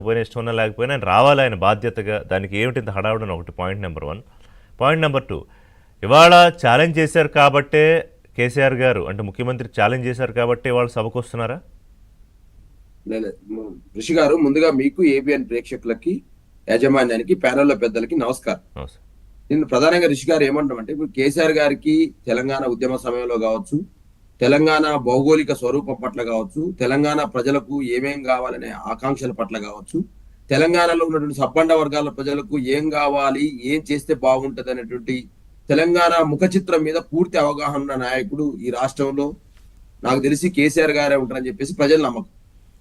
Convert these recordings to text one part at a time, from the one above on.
పోయినా ఇష్టం ఉన్నా లేకపోయినా ఆయన రావాలి, ఆయన బాధ్యతగా. దానికి ఏమిటి ఇంత హడావుడని ఒకటి పాయింట్ నెంబర్ 1. పాయింట్ నెంబర్ 2, ఇవాళ ఛాలెంజ్ చేశారు కాబట్టే కేసీఆర్ గారు అంటే ముఖ్యమంత్రి ఛాలెంజ్ చేశారు కాబట్టి వాళ్ళు సభకు వస్తున్నారా? ఋషి గారు, ముందుగా మీకు ఏబిఎన్ ప్రేక్షకులకి, యాజమాన్యానికి, ప్యానెల్లో పెద్దలకి నమస్కారం. నేను ప్రధానంగా ఋషి గారు ఏమంటామంటే, ఇప్పుడు కేసీఆర్ గారికి తెలంగాణ ఉద్యమ సమయంలో కావచ్చు, తెలంగాణ భౌగోళిక స్వరూపం పట్ల కావచ్చు, తెలంగాణ ప్రజలకు ఏమేం కావాలనే ఆకాంక్షల పట్ల కావచ్చు, తెలంగాణలో ఉన్నటువంటి సబ్బండ వర్గాల ప్రజలకు ఏం కావాలి, ఏం చేస్తే బాగుంటది అనేటువంటి తెలంగాణ ముఖ చిత్రం మీద పూర్తి అవగాహన ఉన్న నాయకుడు ఈ రాష్ట్రంలో నాకు తెలిసి కేసీఆర్ గారే ఉంటారని చెప్పేసి ప్రజల నమ్మకం.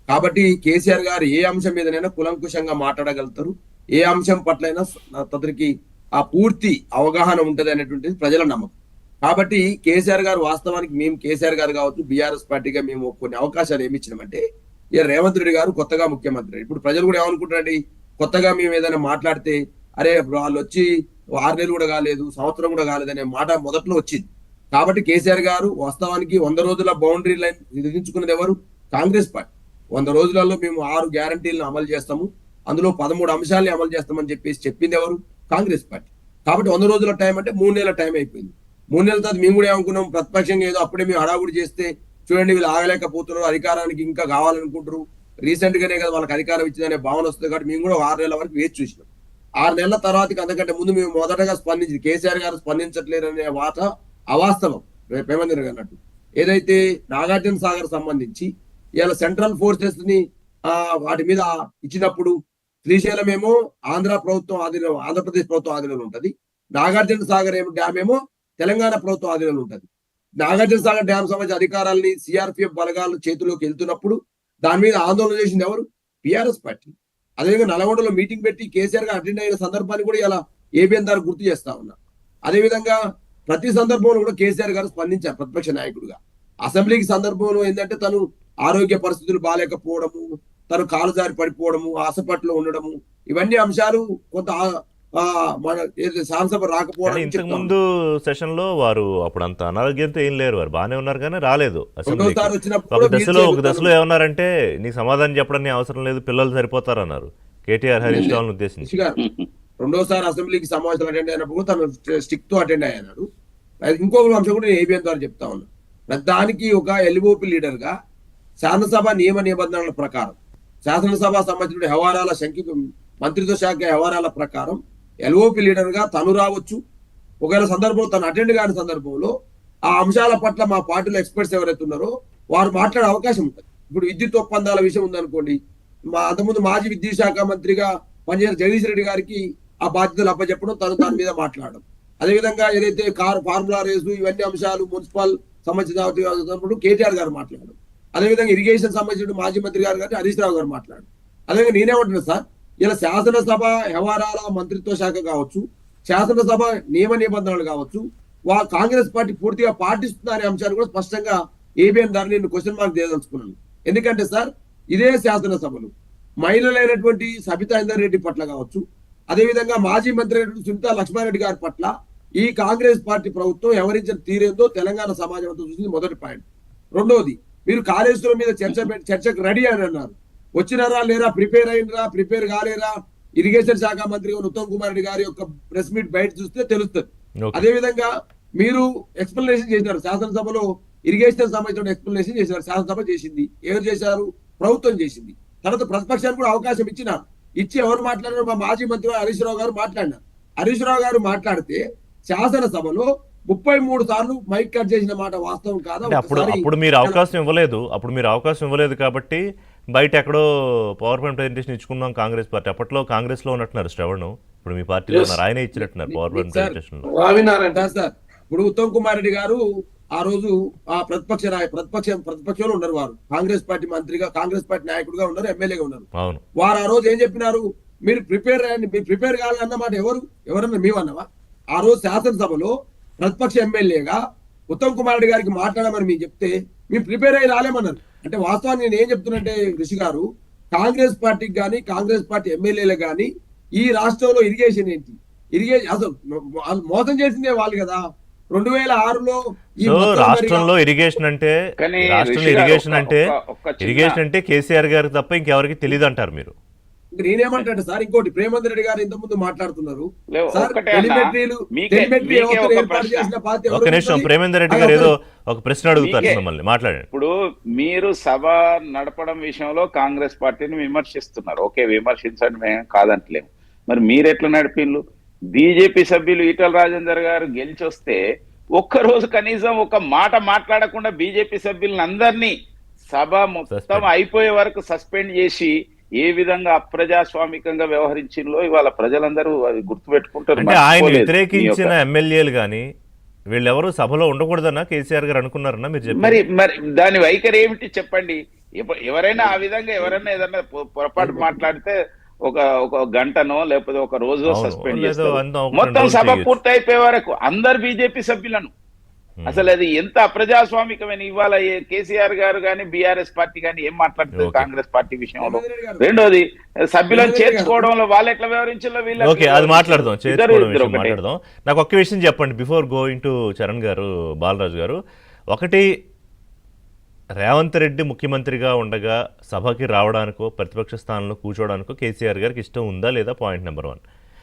కాబట్టి కేసీఆర్ గారు ఏ అంశం మీదనైనా కులంకుశంగా మాట్లాడగలుగుతారు, ఏ అంశం పట్లైనా అతనికి ఆ పూర్తి అవగాహన ఉంటది అనేటువంటిది ప్రజల నమ్మకం. కాబట్టి కేసీఆర్ గారు వాస్తవానికి మేము కేసీఆర్ గారు కావచ్చు, బీఆర్ఎస్ పార్టీగా మేము కొన్ని అవకాశాలు ఏమి ఇచ్చినామంటే, ఇక రేవంత్ రెడ్డి గారు కొత్తగా ముఖ్యమంత్రి. ఇప్పుడు ప్రజలు కూడా ఏమనుకుంటారండి, కొత్తగా మేము ఏదైనా మాట్లాడితే అరే వాళ్ళు వచ్చి 6 నెలలు కూడా కాలేదు, సంవత్సరం కూడా కాలేదనే మాట మొదట్లో వచ్చింది. కాబట్టి కేసీఆర్ గారు వాస్తవానికి 100 రోజుల బౌండరీ లైన్ విధించుకున్నది ఎవరు? కాంగ్రెస్ పార్టీ. 100 రోజులలో మేము 6 గ్యారంటీలను అమలు చేస్తాము, అందులో 13 అంశాలని అమలు చేస్తామని చెప్పేసి చెప్పింది ఎవరు? కాంగ్రెస్ పార్టీ. కాబట్టి 100 రోజుల టైం అంటే 3 నెలల టైం అయిపోయింది. 3 నెలల తర్వాత మేము కూడా ఏమనుకున్నాం, ప్రతిపక్షంగా ఏదో అప్పుడే మేము హడావుడి చేస్తే చూడండి వీళ్ళు ఆగలేకపోతున్నారు, అధికారానికి ఇంకా కావాలనుకుంటారు, రీసెంట్ గానే కదా వాళ్ళకి అధికారం ఇచ్చిందనే భావన వస్తుంది. కాబట్టి మేము కూడా 6 నెలల వరకు వేచి చూసినాం. 6 నెలల తర్వాతకి అంతకంటే ముందు మేము మొదటగా స్పందించింది, కేసీఆర్ గారు స్పందించట్లేరనే మాట అవాస్తవం. రేవంత్ రెడ్డి అన్నట్టు ఏదైతే నాగార్జున సాగర్ సంబంధించి ఇలా సెంట్రల్ ఫోర్సెస్ ని వాటి మీద ఇచ్చినప్పుడు, శ్రీశైలం ఏమో ఆంధ్రప్రదేశ్ ప్రభుత్వం ఆధీనంలో ఉంటది, నాగార్జున సాగర్ డ్యామ్ ఏమో తెలంగాణ ప్రభుత్వం ఆధీనంలో ఉంటది. నాగార్జున సాగర్ డ్యామ్ సంబంధించిన అధికారాలని సిఆర్పిఎఫ్ బలగాలు చేతిలోకి వెళ్తున్నప్పుడు దాని మీద ఆందోళన చేసింది ఎవరు? BRS party. అదేవిధంగా నల్గొండలో మీటింగ్ పెట్టి కేసీఆర్ గారు అటెండ్ అయిన సందర్భాన్ని కూడా ఇలా ఏబిఎన్ ద్వారా గుర్తు చేస్తా ఉన్నా. అదేవిధంగా ప్రతి సందర్భంలో కూడా కేసీఆర్ గారు స్పందించారు ప్రతిపక్ష నాయకుడిగా. అసెంబ్లీకి సందర్భంలో ఏంటంటే తను ఆరోగ్య పరిస్థితులు బాగాలేకపోవడము, తను కాలు జారి పడిపోవడము, హాస్పిటల్లో ఉండడము, ఇవన్నీ అంశాలు కొంత మన శాసనసభ రాకపోవడం. ఇంతకు ముందు సెషన్ లో వారు అప్పుడు అంత అనారోగ్యంతో ఏం లేరు, వారు బాగానే ఉన్నారు కానీ రాలేదు. ఒక దశలో ఏమన్నారంటే నీకు సమాధానం చెప్పడానికి అవసరం లేదు, పిల్లలు సరిపోతారు అన్నారు కేటీఆర్ హరీష్ రావును ఉద్దేశించి. రెండోసారి అసెంబ్లీకి సమావేశాలు అటెండ్ అయినప్పుడు తను స్టిక్ తో అటెండ్ అయ్యాడు. ఇంకొక అంశం కూడా నేను ఏబిఎన్ ద్వారా చెప్తా ఉన్నా. దానికి ఒక ఎల్ఓపి లీడర్ గా శాసనసభ నియమ నిబంధనల ప్రకారం, శాసనసభ సంబంధించిన వ్యవహారాల మంత్రిత్వ శాఖ వ్యవహారాల ప్రకారం ఎల్ఓపి లీడర్ గా తను రావచ్చు. ఒకవేళ సందర్భంలో తను అటెండ్ కాని సందర్భంలో ఆ అంశాల పట్ల మా పార్టీలో ఎక్స్పర్ట్స్ ఎవరైతే ఉన్నారో వారు మాట్లాడే అవకాశం ఉంటుంది. ఇప్పుడు విద్యుత్ ఒప్పందాల విషయం ఉందనుకోండి, అంతకుముందు మాజీ విద్యుత్ శాఖ మంత్రిగా పనిచేసిన జగదీష్ రెడ్డి గారికి ఆ బాధ్యతలు అప్పచెప్పడం, తను దాని మీద మాట్లాడడం. అదేవిధంగా ఏదైతే ఫార్ములా రేసు ఇవన్నీ అంశాలు మున్సిపల్ సంబంధించిన కేటీఆర్ గారు మాట్లాడడం. అదేవిధంగా ఇరిగేషన్ సంబంధించిన మాజీ మంత్రి గారు కానీ హరీష్ రావు గారు మాట్లాడడం. అదేవిధంగా నేనేమంటున్నా సార్, ఇలా శాసనసభ వ్యవహారాల మంత్రిత్వ శాఖ కావచ్చు, శాసనసభ నియమ నిబంధనలు కావచ్చు, కాంగ్రెస్ పార్టీ పూర్తిగా పాటిస్తున్న అనే అంశాన్ని కూడా స్పష్టంగా ఏబిఎన్ ద్వారా నేను క్వశ్చన్ మార్క్ చేయదలుచుకున్నాను. ఎందుకంటే సార్, ఇదే శాసనసభలు మహిళలైనటువంటి సబితా ఇందర్ రెడ్డి పట్ల కావచ్చు, అదేవిధంగా మాజీ మంత్రి అయినటువంటి సునీతా లక్ష్మారెడ్డి గారి పట్ల ఈ కాంగ్రెస్ పార్టీ ప్రభుత్వం ఎవరించిన తీరేందో తెలంగాణ సమాజం అంతా చూసింది. మొదటి పాయింట్. రెండోది, మీరు కాళేశ్వరం మీద చర్చకు రెడీ అని అన్నారు. వచ్చినారా లేరా, ప్రిపేర్ అయినరా, ప్రిపేర్ కాలేరా, ఇరిగేషన్ శాఖ మంత్రి ఉత్తమ్ కుమార్ రెడ్డి గారి యొక్క ప్రెస్ మీట్ బయట చూస్తే తెలుస్తుంది. అదేవిధంగా మీరు ఎక్స్ప్లెనేషన్ చేసినారు శాసనసభలో, ఇరిగేషన్ సంబంధించిన ఎక్స్ప్లెనేషన్ చేసినారు. శాసనసభ చేసింది, ఎవరు చేశారు? ప్రభుత్వం చేసింది. తర్వాత ప్రతిపక్షానికి కూడా అవకాశం ఇచ్చినారు. ఇచ్చి ఎవరు మాట్లాడారు? మా మాజీ మంత్రి హరీష్ రావు గారు మాట్లాడినారు. హరీష్ రావు గారు మాట్లాడితే శాసనసభలో 33 సార్లు మైక్ కట్ చేసిన మాట వాస్తవం కాదా? అప్పుడు మీరు అవకాశం ఇవ్వలేదు కాబట్టి బయట ఎక్కడో పవర్ పాయింట్ ప్రెజెంటేషన్ ఇచ్చుకున్నాం కాంగ్రెస్ పార్టీ. అప్పట్లో కాంగ్రెస్ లో ఉన్నట్టున్నారు శ్రవణ్, ఇప్పుడు మీ పార్టీలో ఉన్నారు, ఆయనే ఇచ్చినట్టున్నారు పవర్ పాయింట్ ప్రెజెంటేషన్ లో. సార్, ఇప్పుడు ఉత్తమ్ కుమార్ రెడ్డి గారు ఆ రోజు ఆ ప్రతిపక్షంలో ఉన్నారు. వారు కాంగ్రెస్ పార్టీ మంత్రిగా, కాంగ్రెస్ పార్టీ నాయకుడిగా ఉన్నారు, ఎమ్మెల్యేగా ఉన్నారు. వారు ఆ రోజు ఏం చెప్పినారు? మీరు ప్రిపేర్ అయ్యండి, మీరు ప్రిపేర్ కావాలన్నమాట ఎవరన్నా మేమన్నావా? ఆ రోజు శాసనసభలో ప్రతిపక్ష ఎమ్మెల్యేగా ఉత్తమ్ కుమార్ రెడ్డి గారికి మాట్లాడమని మేము చెప్తే మేము ప్రిపేర్ అయ్యి రాలేమన్నారు. అంటే వాస్తవాన్ని నేను ఏం చెప్తున్నంటే ఋషి గారు, కాంగ్రెస్ పార్టీకి కానీ కాంగ్రెస్ పార్టీ ఎమ్మెల్యేలకు కానీ ఈ రాష్ట్రంలో ఇరిగేషన్ ఏంటి, అసలు మోసం చేసిందే వాళ్ళు కదా. 2006లో రాష్ట్రంలో ఇరిగేషన్ అంటే కేసీఆర్ గారికి తప్ప ఇంకెవరికి తెలియదు అంటారు మీరు. ఇంక నేనేమంటాను సార్, ఇంకోటి ప్రేమేందర్ రెడ్డి గారు ఇంత ముందు మాట్లాడుతున్నారు లేవు, సార్, ఒక్కటే అన్నా, మీకే వ్యవస్థను ఒక ఏర్పాటు ప్రశ్న. చేసిన బాధ్యత ఒక ఎవరికి నిమిషం ఉంటుంది? ప్రేమేందర్ రెడ్డి అది గారు ఒక- ఏదో ఒక ప్రశ్న అడుగుతారు మీకే. మిమ్మల్ని, మాట్లాడండి. ఇప్పుడు మీరు సభ నడపడం విషయంలో కాంగ్రెస్ పార్టీని విమర్శిస్తున్నారు. ఓకే, విమర్శించండి, మేము కాదంటలేము. మరి మీరు ఎట్లా నడిపిల్లు? బీజేపీ సభ్యులు ఈటల రాజేందర్ గారు గెలిచి వస్తే ఒక్కరోజు కనీసం ఒక మాట మాట్లాడకుండా బీజేపీ సభ్యులను అందరినీ సభ మొత్తం Suspend. అయిపోయే వరకు సస్పెండ్ చేసి ఏ విధంగా అప్రజాస్వామికంగా వ్యవహరించిందో ఇవాళ ప్రజలందరూ అది గుర్తుపెట్టుకుంటారు. అంటే ఆయన మర్చిపోలేదు. వ్యతిరేకించిన మీ యొక్క- ఎమ్మెల్యేలు కానీ వీళ్ళెవరు సభలో ఉండకూడదన్నా కేసీఆర్ గారు అనుకున్నారన్నా మీరు చెప్పారు. మరి దాని వైఖరి ఏమిటి చెప్పండి. ఎవరైనా ఆ విధంగా ఎవరైనా ఏదైనా పొరపాటు మాట్లాడితే ఒక ఒక గంటనో లేకపోతే ఒక రోజో అవును. సస్పెండ్ లేదో చేస్తారు. అంతా ఒక మొత్తం 2 రోజులు సభ చేయొచ్చు. పూర్తి అయిపోయే వరకు అందరు బీజేపీ సభ్యులను అసలు అది ఎంత అప్రజాస్వామికమైన ఇవాళ కేసీఆర్ గారు కానీ బీఆర్ఎస్ పార్టీ కానీ ఏం మాట్లాడుతుంది ఓకే. కాంగ్రెస్ పార్టీ విషయంలో. ప్రేమేందర్ రెడ్డి గారు- రెండోది సభ్యులను ప్రేమేందర్ రెడ్డి గారు- చేర్చుకోవడంలో వాళ్ళు ఎట్లా వ్యవహరించాలో వీళ్ళు ఓకే, అది మాట్లాడదాం, చేసుకోవడం విషయం ఒకటే. మాట్లాడదాం. నాకు ఒక్క విషయం చెప్పండి బిఫోర్ గోయింగ్ టు చరణ్ గారు, బాలరాజు గారు. ఒకటి, రేవంత్ రెడ్డి ముఖ్యమంత్రిగా ఉండగా సభకి రావడానికో ప్రతిపక్ష స్థానంలో కూర్చోవడానికో కేసీఆర్ గారికి ఇష్టం ఉందా లేదా? Point number 1.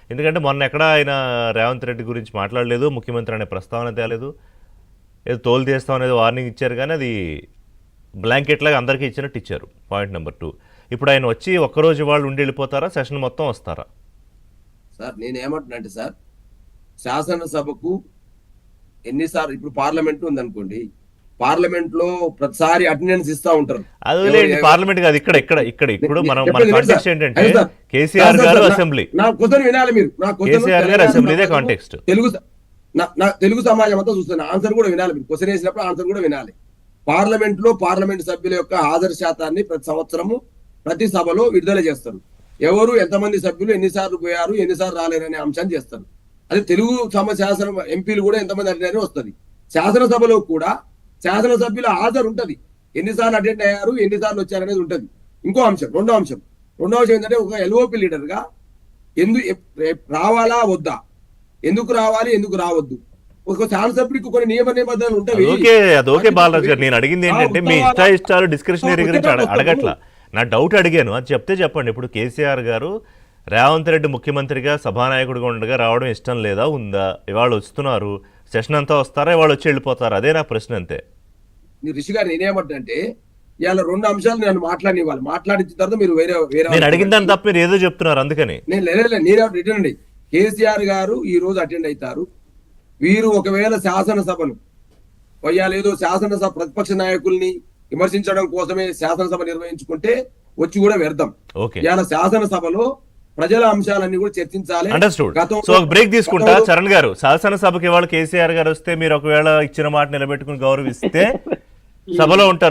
ఎందుకంటే మొన్న ఎక్కడ ఆయన రేవంత్ రెడ్డి గురించి మాట్లాడలేదు, ముఖ్యమంత్రి అనే ప్రస్తావన తేలేదు, ఏదో తోలు తీస్తాం అనేది వార్నింగ్ ఇచ్చారు, కానీ అది బ్లాంకెట్ లాగా అందరికీ ఇచ్చినట్టు ఇచ్చారు. పాయింట్ నెంబర్ 2, ఇప్పుడు ఆయన వచ్చి ఒక్కరోజు వాళ్ళు ఉండి వెళ్ళిపోతారా, సెషన్ మొత్తం వస్తారా? సార్ నేనేమంటున్నా అంటే సార్, శాసనసభకు ఎన్నిసార్లు ఇప్పుడు పార్లమెంట్ ఉందనుకోండి, పార్లమెంట్ లో ప్రతిసారి అటెండెన్స్ ఇస్తా ఉంటారు. అది వదిలేయండి, పార్లమెంట్ కాదు, ఇక్కడ ఇప్పుడు మన కాంటెక్స్ట్ ఏంటంటే కేసీఆర్ గారు అసెంబ్లీ, నా క్వశ్చన్ వినాలి మీరు. నా question కేసీఆర్ గారు అసెంబ్లీ, ఇదే కాంటెక్స్ట్. తెలుగు సమాజం అంతా చూస్తున్నా, ఆన్సర్ కూడా వినాలి మీరు. క్వశ్చన్ వేసినప్పుడు ఆన్సర్ కూడా వినాలి. పార్లమెంట్ లో పార్లమెంట్ సభ్యుల యొక్క హాజరు శాతాన్ని ప్రతి సంవత్సరము ప్రతి సభలో విడుదల చేస్తారు. ఎవరు ఎంతమంది సభ్యులు ఎన్నిసార్లు పోయారు ఎన్నిసార్లు రాలేరనే అంశాన్ని చేస్తారు. అది తెలుగు శాసన ఎంపీలు కూడా ఎంతమంది అటెండ్ వస్తుంది. శాసనసభలో కూడా శాసనసభ్యుల హాజరు ఉంటది, ఎన్నిసార్లు అటెండ్ అయ్యారు ఎన్నిసార్లు వచ్చారనేది ఉంటది. రెండో అంశం ఏంటంటే ఒక ఎల్ఓపి లీడర్ గా రావాలా వద్దా, ఎందుకు రావాలి ఎందుకు రావద్దు, ఒక శాసనసభ్యుడికి కొన్ని నియమ నిబంధనలు ఉంటాయి. అది ఓకే బాలరాజు గారు, నేను అడిగింది ఏంటంటే మీ ఇష్టాలు డిస్క్రిషనరీ గురించి అడగట్లా, నా డౌట్ అడిగాను, అది చెప్తే చెప్పండి. ఇప్పుడు కేసీఆర్ గారు రేవంత్ రెడ్డి ముఖ్యమంత్రిగా సభానాయకుడిగా ఉండగా రావడం ఇష్టం లేదా ఉందా? ఇవాళ వస్తున్నారు, సెషన్ అంతా వస్తారా, ఇవాళ వచ్చి వెళ్ళిపోతారా? అదే నా ప్రశ్న, అంతే. రిషి గారు నేనేమంటే ఇవాళ 2 అంశాలు నేను మాట్లాడిన మాట్లాడిన తర్వాత మీరు వేరే నేను అడిగిన దాన్ని తప్ప మీరు ఏదో చెప్తున్నారు, అందుకని నేను రిటర్న్ అండి. కేసీఆర్ గారు ఈ రోజు అటెండ్ అవుతారు. వీరు ఒకవేళ శాసనసభను ఏదో శాసనసభ ప్రతిపక్ష నాయకుల్ని విమర్శించడం కోసమే శాసనసభ నిర్వహించుకుంటే వచ్చి కూడా వ్యర్థం. ఓకే, ఇవాళ శాసనసభలో ప్రజల అంశాలన్నీ కూడా చర్చించాలి. అండర్స్టూడ్. సో ఒక బ్రేక్ తీసుకుంటా. చరణ్ గారు, శాసనసభకి ఇవాళ కేసీఆర్ గారు వస్తే మీరు ఒకవేళ ఇచ్చిన మాట నిలబెట్టుకుని గౌరవిస్తే సభలో ఉంటారు.